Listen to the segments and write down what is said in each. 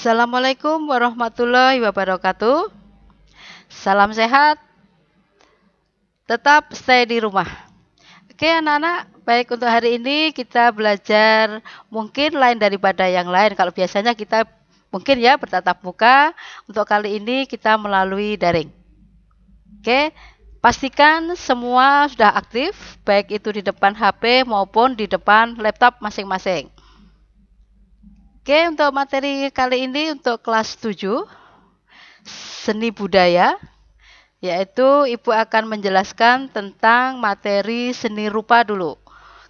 Assalamualaikum warahmatullahi wabarakatuh. Salam sehat, tetap stay di rumah. Oke anak-anak, baik untuk hari ini kita belajar mungkin lain daripada yang lain. Kalau biasanya kita mungkin ya bertatap muka, untuk kali ini kita melalui daring. Oke, pastikan semua sudah aktif, baik itu di depan HP maupun di depan laptop masing-masing. Oke, untuk materi kali ini untuk kelas 7, seni budaya. Yaitu Ibu akan menjelaskan tentang materi seni rupa dulu.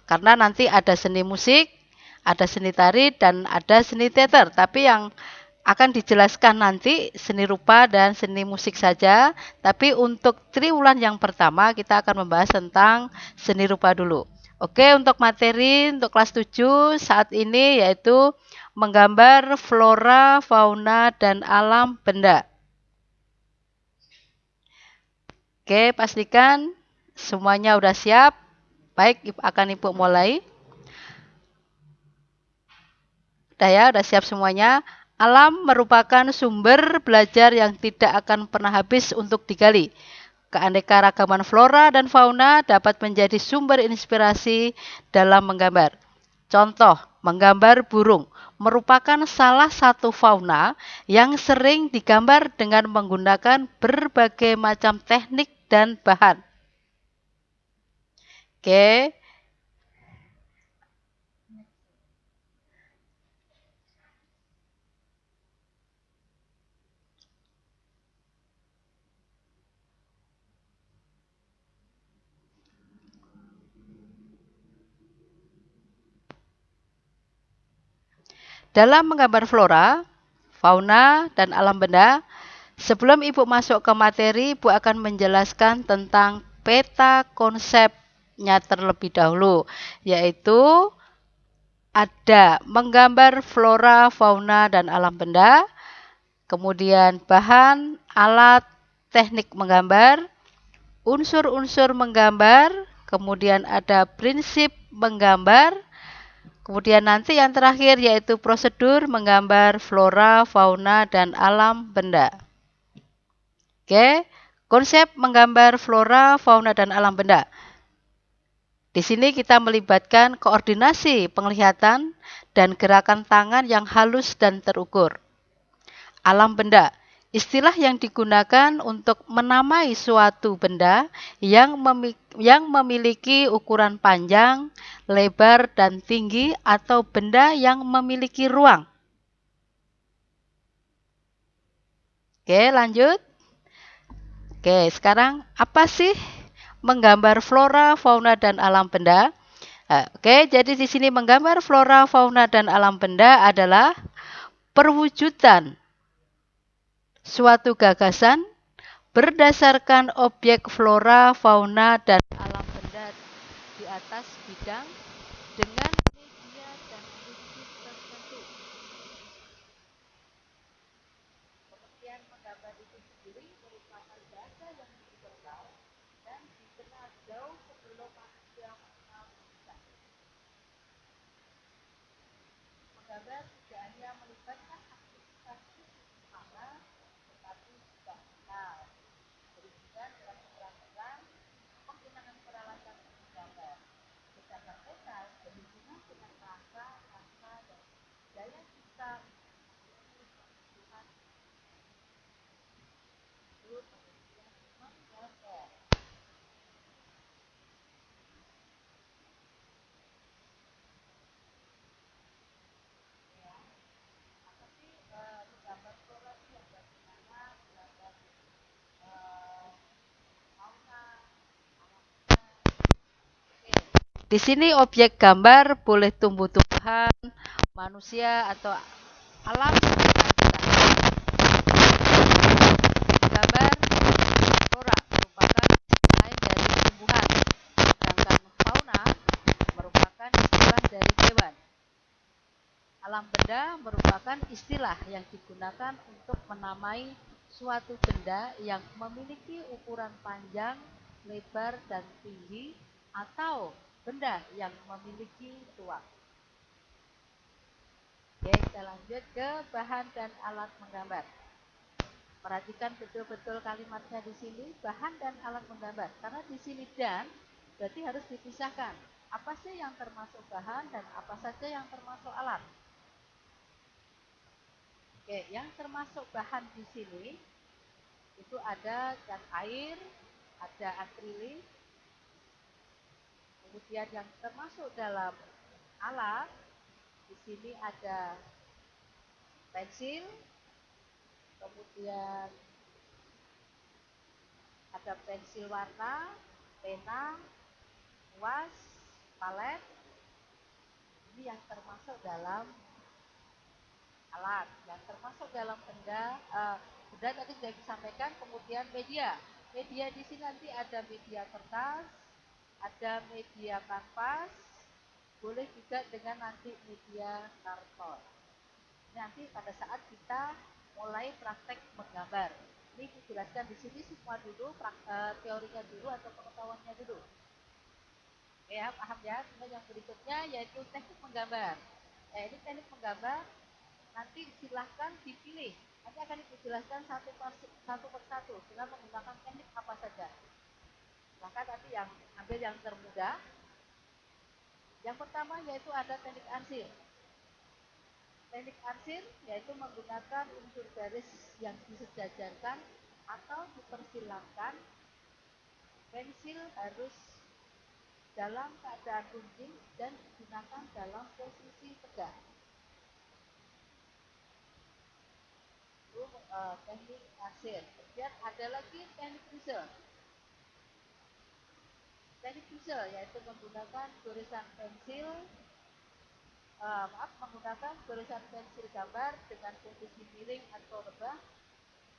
Karena nanti ada seni musik, ada seni tari, dan ada seni teater. Tapi yang akan dijelaskan nanti seni rupa dan seni musik saja. Tapi untuk triwulan yang pertama kita akan membahas tentang seni rupa dulu. Oke, untuk materi untuk kelas 7 saat ini yaitu menggambar flora, fauna, dan alam benda. Oke, pastikan semuanya udah siap. Baik, akan Ibu mulai. Udah ya, udah siap semuanya. Alam merupakan sumber belajar yang tidak akan pernah habis untuk digali. Keanekaragaman flora dan fauna dapat menjadi sumber inspirasi dalam menggambar. Contoh, menggambar burung merupakan salah satu fauna yang sering digambar dengan menggunakan berbagai macam teknik dan bahan. Oke, dalam menggambar flora, fauna, dan alam benda, sebelum Ibu masuk ke materi, Ibu akan menjelaskan tentang peta konsepnya terlebih dahulu, yaitu ada menggambar flora, fauna, dan alam benda, kemudian bahan, alat, teknik menggambar, unsur-unsur menggambar, kemudian ada prinsip menggambar, kemudian nanti yang terakhir yaitu prosedur menggambar flora, fauna, dan alam benda. Oke, konsep menggambar flora, fauna, dan alam benda. Di sini kita melibatkan koordinasi penglihatan dan gerakan tangan yang halus dan terukur. Alam benda, istilah yang digunakan untuk menamai suatu benda yang memiliki ukuran panjang, lebar, dan tinggi atau benda yang memiliki ruang. Oke, lanjut. Oke, sekarang apa sih menggambar flora, fauna, dan alam benda? Oke, jadi di sini menggambar flora, fauna, dan alam benda adalah perwujudan suatu gagasan berdasarkan objek flora, fauna, dan alam benda di atas bidang dengan media dan prinsip tertentu. Pengertian menggambar itu sendiri merupakan bahasa yang universal dan dikenal jauh sebelum manusia mengenal tulisan. Menggambar tidak hanya melibatkan aktivitas fisik semata, tetapi juga mental, berhubungan dengan keterampilan, penggunaan peralatan menggambar. Sedangkan mental berhubungan dengan rasa, dan daya cipta Tuhan itu pengertian menggambar. Ya, apa sih menggambar flora itu yang bagaimana menggambar fauna, alam benda. Di sini objek gambar boleh tumbuh-tumbuhan, manusia atau alam sekitar kita. Gambar flora merupakan lain dari tumbuhan, sedangkan fauna merupakan istilah dari hewan. Alam benda merupakan istilah yang digunakan untuk menamai suatu benda yang memiliki ukuran panjang, lebar, dan tinggi, atau benda yang memiliki ruang. Oke, kita lanjut ke bahan dan alat menggambar. Perhatikan betul-betul kalimatnya di sini, bahan dan alat menggambar. Karena di sini dan berarti harus dipisahkan. Apa sih yang termasuk bahan dan apa saja yang termasuk alat? Oke, yang termasuk bahan di sini itu ada cat air, ada akrilik, kemudian yang termasuk dalam alat di sini ada pensil, kemudian ada pensil warna, pena, kuas, palet. Ini yang termasuk dalam alat. Yang termasuk dalam benda tadi sudah disampaikan. Kemudian media. Media di sini nanti ada media kertas, ada media kanvas, boleh juga dengan nanti media karton. Nanti pada saat kita mulai praktek menggambar. Ini dijelaskan di sini semua dulu, teorinya dulu atau pengetahuannya dulu. Oke ya, paham ya? Kemudian yang berikutnya yaitu teknik menggambar. Ini teknik menggambar nanti silahkan dipilih. Nanti akan dijelaskan satu persatu dengan menggunakan teknik apa saja. Silahkan nanti yang ambil yang termudah. Yang pertama yaitu ada teknik arsil. Teknik arsil yaitu menggunakan unsur garis yang disejajarkan atau dipersilangkan. Pensil harus dalam keadaan runting dan digunakan dalam posisi tegak. Itu teknik arsil. Kemudian ada lagi teknik chisel. Teknik chisel yaitu menggunakan goresan pensil, menggunakan goresan pensil gambar dengan posisi miring atau rebah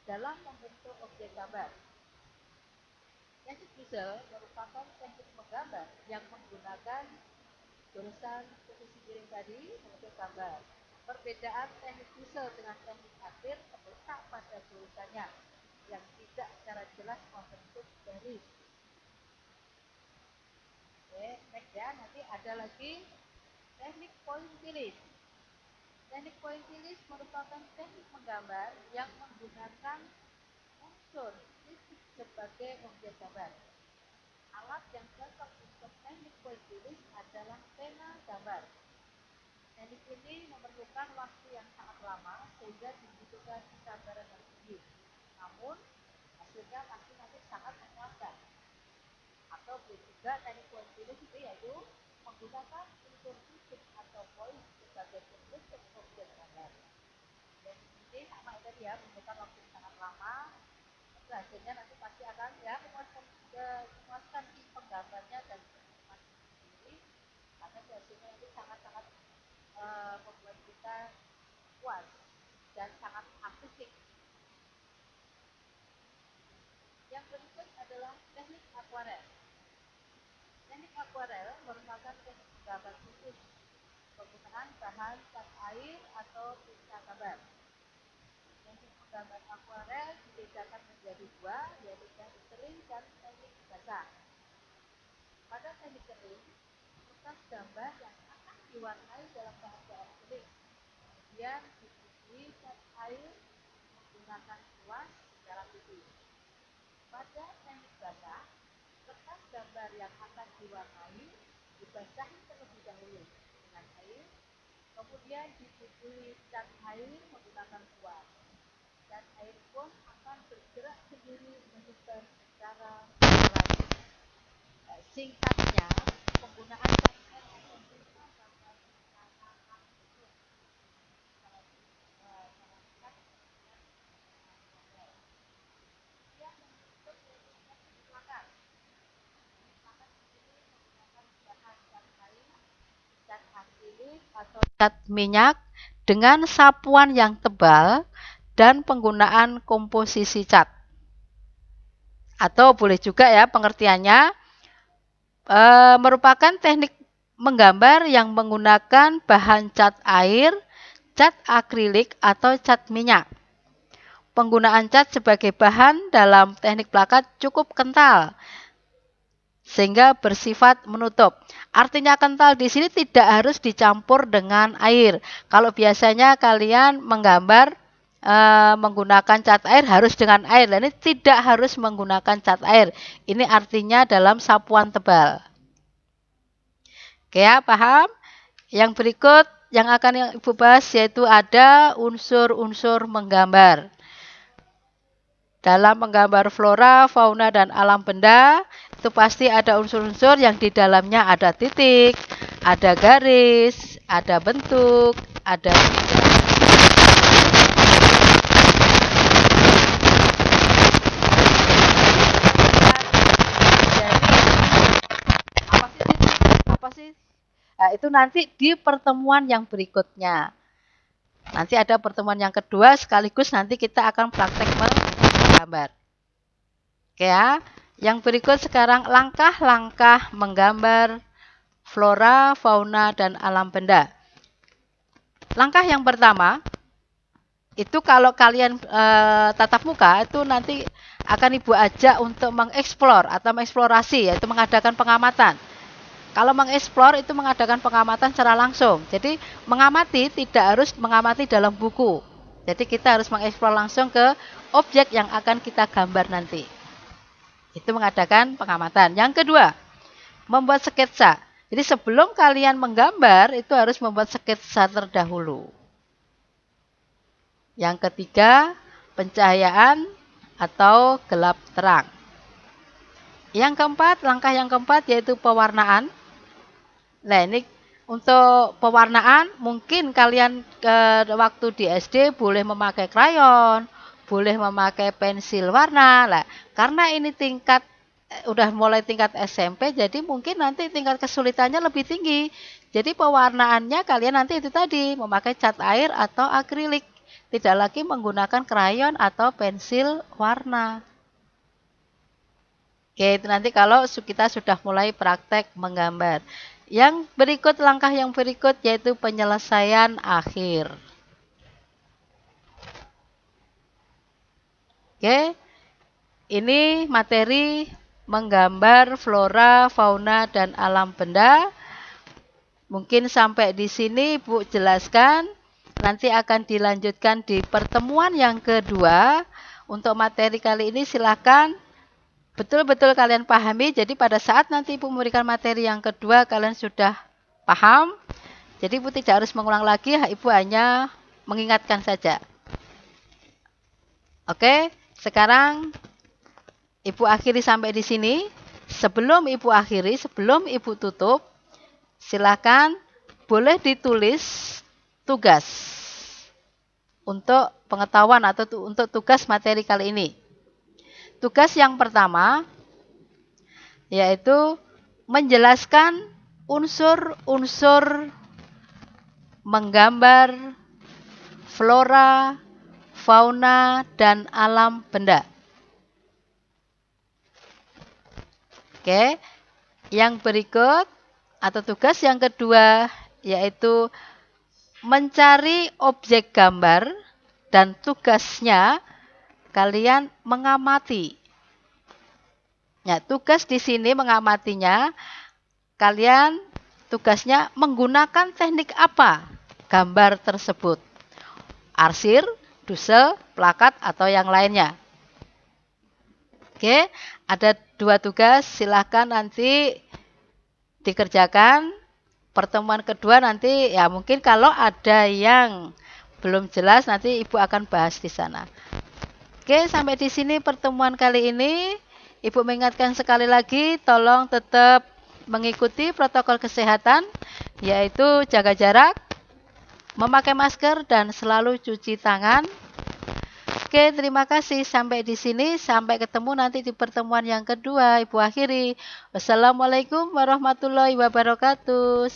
dalam membentuk objek gambar. Teknik chisel merupakan teknik menggambar yang menggunakan goresan posisi miring tadi untuk gambar. Perbedaan teknik chisel dengan teknik akhir terletak pada goresannya yang tidak secara jelas membentuk garis. Oke, next ya, nanti ada lagi teknik pointillis. Teknik pointillis merupakan teknik menggambar yang menggunakan unsur titik sebagai objek gambar. Alat yang cocok untuk teknik pointillis adalah pena gambar. Teknik ini memerlukan waktu yang sangat lama sehingga dibutuhkan kesabaran yang tinggi. Namun, hasilnya pasti nanti sangat memuaskan. Atau juga teknik pointillis itu yaitu menggunakan unsur titik atau poin sebagai bentuk objek gambar. Dan ini sama tadi ya, membutuhkan waktu yang sangat lama. Hasilnya nanti pasti akan ya memuaskan si penggambarnya dan masing sendiri, karena hasilnya itu sangat-sangat membuat kita puas dan sangat artistik. Yang berikut adalah teknik akuarel. Teknik akuarel merupakan teknik gambar khusus penggunaan bahan cat air atau tinta gambar. Teknik menggambar akuarel dibedakan menjadi dua, yaitu teknik kering dan teknik basah. Pada teknik kering, kertas gambar yang akan diwarnai dalam keadaan kering, kemudian diberi cat air menggunakan kuas secara tipis. Pada teknik basah, kertas gambar yang akan diwarnai dibasahi terlebih dahulu dengan air, kemudian diberi cat air menggunakan kuas. Dan air pun akan bergerak sendiri menyebar secara alami. Singkatnya, penggunaan cat air atau tinta gambar yang membentuk pelakar. Cat akrilik atau cat minyak dengan sapuan yang tebal dan penggunaan komposisi cat. Atau boleh juga ya pengertiannya merupakan teknik menggambar yang menggunakan bahan cat air, cat akrilik atau cat minyak. Penggunaan cat sebagai bahan dalam teknik plakat cukup kental sehingga bersifat menutup. Artinya kental di sini tidak harus dicampur dengan air. Kalau biasanya kalian menggambar menggunakan cat air harus dengan air. Dan ini tidak harus menggunakan cat air. Ini artinya dalam sapuan tebal. Oke ya, paham? Yang berikut yang akan Ibu bahas yaitu ada unsur-unsur menggambar. Dalam menggambar flora, fauna, dan alam benda, itu pasti ada unsur-unsur yang di dalamnya ada titik, ada garis, ada bentuk, ada apa sih? Nah, itu nanti di pertemuan yang berikutnya. Nanti ada pertemuan yang kedua, sekaligus nanti kita akan praktek menggambar. Oke ya. Yang berikut sekarang langkah-langkah menggambar flora, fauna, dan alam benda. Langkah yang pertama, itu kalau kalian tatap muka, itu nanti akan Ibu ajak untuk mengeksplor atau mengeksplorasi, yaitu mengadakan pengamatan. Kalau mengeksplor itu mengadakan pengamatan secara langsung. Jadi mengamati tidak harus mengamati dalam buku. Jadi kita harus mengeksplor langsung ke objek yang akan kita gambar nanti. Itu mengadakan pengamatan. Yang kedua, membuat sketsa. Jadi sebelum kalian menggambar itu harus membuat sketsa terdahulu. Yang ketiga, pencahayaan atau gelap terang. Yang keempat, langkah yang keempat yaitu pewarnaan. Nah, ini untuk pewarnaan mungkin kalian waktu di SD boleh memakai krayon, boleh memakai pensil warna. Nah, karena ini tingkat udah mulai tingkat SMP, jadi mungkin nanti tingkat kesulitannya lebih tinggi. Jadi pewarnaannya kalian nanti itu tadi memakai cat air atau akrilik, tidak lagi menggunakan krayon atau pensil warna. Oke, itu nanti kalau kita sudah mulai praktek menggambar. Yang berikut, langkah yang berikut yaitu penyelesaian akhir. Oke, ini materi menggambar flora, fauna, dan alam benda. Mungkin sampai di sini Bu jelaskan. Nanti akan dilanjutkan di pertemuan yang kedua. Untuk materi kali ini silakan betul-betul kalian pahami. Jadi pada saat nanti Ibu memberikan materi yang kedua, kalian sudah paham. Jadi Ibu tidak harus mengulang lagi, Ibu hanya mengingatkan saja. Oke, sekarang Ibu akhiri sampai di sini. Sebelum Ibu akhiri, sebelum Ibu tutup, silakan boleh ditulis tugas untuk pengetahuan atau untuk tugas materi kali ini. Tugas yang pertama yaitu menjelaskan unsur-unsur menggambar flora, fauna, dan alam benda. Oke, yang berikut atau tugas yang kedua yaitu mencari objek gambar dan tugasnya kalian mengamati. Ya, tugas di sini mengamatinya, kalian tugasnya menggunakan teknik apa gambar tersebut? Arsir, dusel, plakat, atau yang lainnya. Oke, ada 2 tugas, silahkan nanti dikerjakan. Pertemuan kedua nanti ya mungkin kalau ada yang belum jelas nanti Ibu akan bahas di sana. Oke, sampai di sini pertemuan kali ini. Ibu mengingatkan sekali lagi, tolong tetap mengikuti protokol kesehatan, yaitu jaga jarak, memakai masker, dan selalu cuci tangan. Oke, terima kasih. Sampai di sini. Sampai ketemu nanti di pertemuan yang kedua. Ibu akhiri. Wassalamualaikum warahmatullahi wabarakatuh.